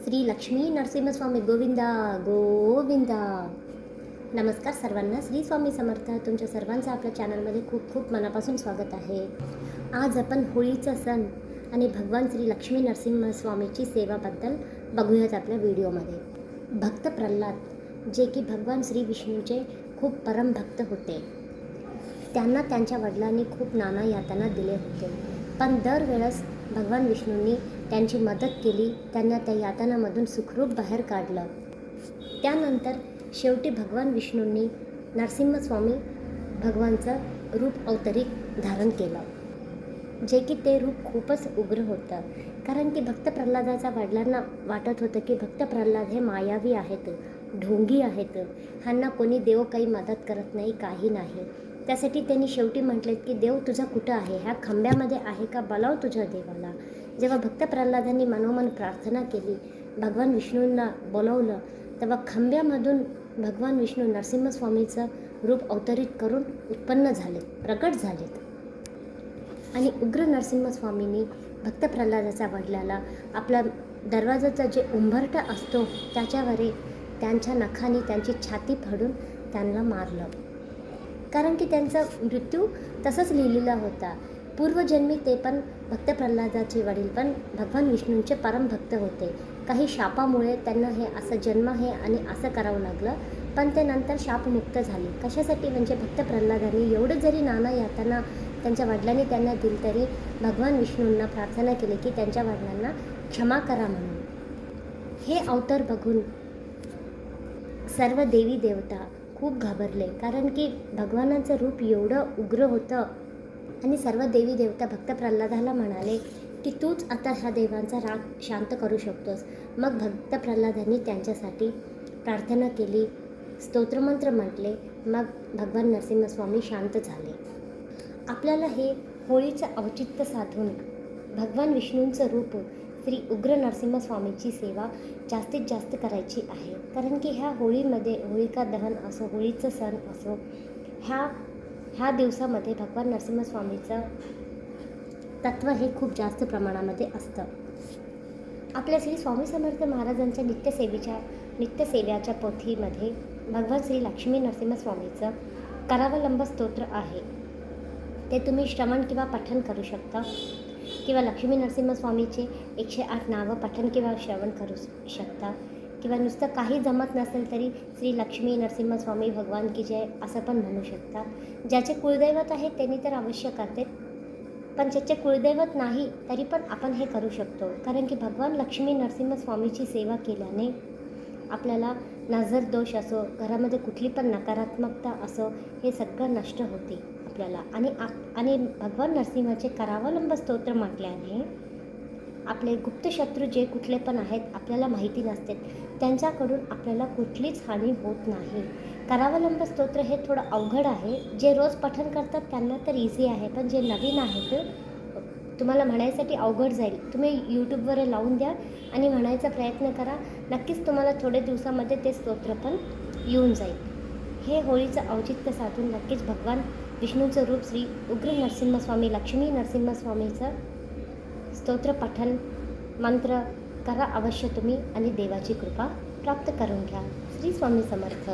श्री लक्ष्मी नरसिंहस्वामी गोविंदा गोविंदा. नमस्कार सर्वांना. श्री स्वामी समर्थ. तुमच्या सर्वांचं आपल्या चॅनलमध्ये खूप खूप मनापासून स्वागत आहे. आज आपण होळीचा सण आणि भगवान श्री लक्ष्मी नरसिंहस्वामीची सेवाबद्दल बघूयात आपल्या व्हिडिओमध्ये. भक्त प्रल्हाद जे की भगवान श्री विष्णूचे खूप परमभक्त होते. त्यांना त्यांच्या वडिलांनी खूप नाना यातना दिले होते, पण दरवेळेस भगवान विष्णूंनी त्यांची मदत केली, त्यांना त्या यातनामधून सुखरूप बाहेर काढलं. त्यानंतर शेवटी भगवान विष्णूंनी नरसिंहस्वामी भगवानचं रूप अवतरित धारण केलं, जे की ते रूप खूपच उग्र होतं. कारण की भक्त प्रल्हादाच्या वडिलांना वाटत होतं की भक्त प्रल्हाद हे मायावी आहेत, ढोंगी आहेत, ह्यांना कोणी देव काही मदत करत नाही, काही नाही. त्यासाठी त्यांनी शेवटी म्हटलेत की देव तुझा कुठं आहे, ह्या खांब्यामध्ये आहे का, बोलाव तुझ्या देवाला. जेव्हा भक्त प्रल्हादांनी मनोमन प्रार्थना केली, भगवान विष्णूंना बोलवलं, तेव्हा खांब्यामधून भगवान विष्णू नरसिंहस्वामीचं रूप अवतरित करून उत्पन्न झाले, प्रकट झालेत. आणि उग्र नरसिंहस्वामींनी भक्त प्रल्हादाच्या वडिलाला आपला दरवाजाचा जे उंबरठा असतो त्याच्यावर त्यांच्या नखाने त्यांची छाती फाडून त्यांना मारलं. कारण की त्यांचा मृत्यू तसंच लिहिलेला होता. पूर्वजन्मी ते पण भक्त प्रल्हादाचे वडील पण भगवान विष्णूंचे परमभक्त होते. काही शापामुळे त्यांना हे असं जन्म हे आणि असं करावं लागलं, पण ते नंतर शापमुक्त झाले. कशासाठी म्हणजे भक्त प्रल्हादांनी एवढं जरी नाना यातना त्यांच्या वडिलांनी त्यांना दिली तरी भगवान विष्णूंना प्रार्थना केली की त्यांच्या वडिलांना क्षमा करा म्हणून. हे अवतार बघून सर्व देवी देवता खूप घाबरले, कारण की भगवानाचं रूप एवढं उग्र होतं. आणि सर्व देवी देवता भक्त प्रल्हादाला म्हणाले की तूच आता ह्या देवांचा राग शांत करू शकतोस. मग भक्त प्रल्हादांनी त्यांच्यासाठी प्रार्थना केली, स्तोत्रमंत्र म्हटले. मग भगवान नरसिंहस्वामी शांत झाले. आपल्याला हे होळीचं औचित्य साधून भगवान विष्णूंचं रूप श्री उग्र नरसिंहस्वामीची सेवा जास्तीत जास्त करायची आहे. कारण की ह्या होळीमध्ये होळिका दहन असो, होळीचं सण असो, ह्या दिवसामध्ये भगवान नरसिंहस्वामीचं तत्त्व हे खूप जास्त प्रमाणामध्ये असतं. आपल्या श्री स्वामी समर्थ महाराजांच्या नित्यसेव्याच्या पोथीमध्ये भगवान श्री लक्ष्मी नरसिंहस्वामीचं करावलंब स्तोत्र आहे. ते तुम्ही श्रवण किंवा पठण करू शकता, किंवा लक्ष्मी नरसिंहस्वामीचे 108 नावं पठण किंवा श्रवण करू शकता, किंवा नुसतं काही जमत नसेल तरी श्री लक्ष्मी नरसिंहस्वामी भगवान की जय असं पण म्हणू शकता. ज्याचे कुळदैवत आहे त्यांनी तर अवश्य करते, पण ज्याचे कुळदैवत नाही तरी पण आपण हे करू शकतो. कारण की भगवान लक्ष्मी नरसिंहस्वामीची सेवा केल्याने आपल्याला नजर दोष असो, घरामध्ये कुठली पण नकारात्मकता असो, हे सगळं नष्ट होते आपल्याला. आणि भगवान नरसिंहाचे करावलंब स्तोत्र म्हटल्याने आपले गुप्त शत्रू जे कुठले पण आहेत आपल्याला माहिती नसते, त्यांच्याकडून आपल्याला कुठलीच हानी होत नाही. करावलंब स्तोत्र हे थोडं अवघड आहे. जे रोज पठण करतात त्यांना तर इझी आहे, पण जे नवीन आहेत तुम्हाला म्हणायसाठी अवघड जाईल. तुम्ही यूट्यूबवर लावून द्या आणि म्हणायचा प्रयत्न करा, नक्कीच तुम्हाला थोड्या दिवसामध्ये ते स्तोत्र पण येऊन जाईल. हे होळीचं औचित्य साधून नक्कीच भगवान विष्णूचं रूप श्री उग्र नरसिंहस्वामी लक्ष्मी नरसिंहस्वामीचं स्तोत्र पठण मंत्र करा अवश्य तुम्ही, आणि देवाची कृपा प्राप्त करून घ्या. श्री स्वामी समर्थ.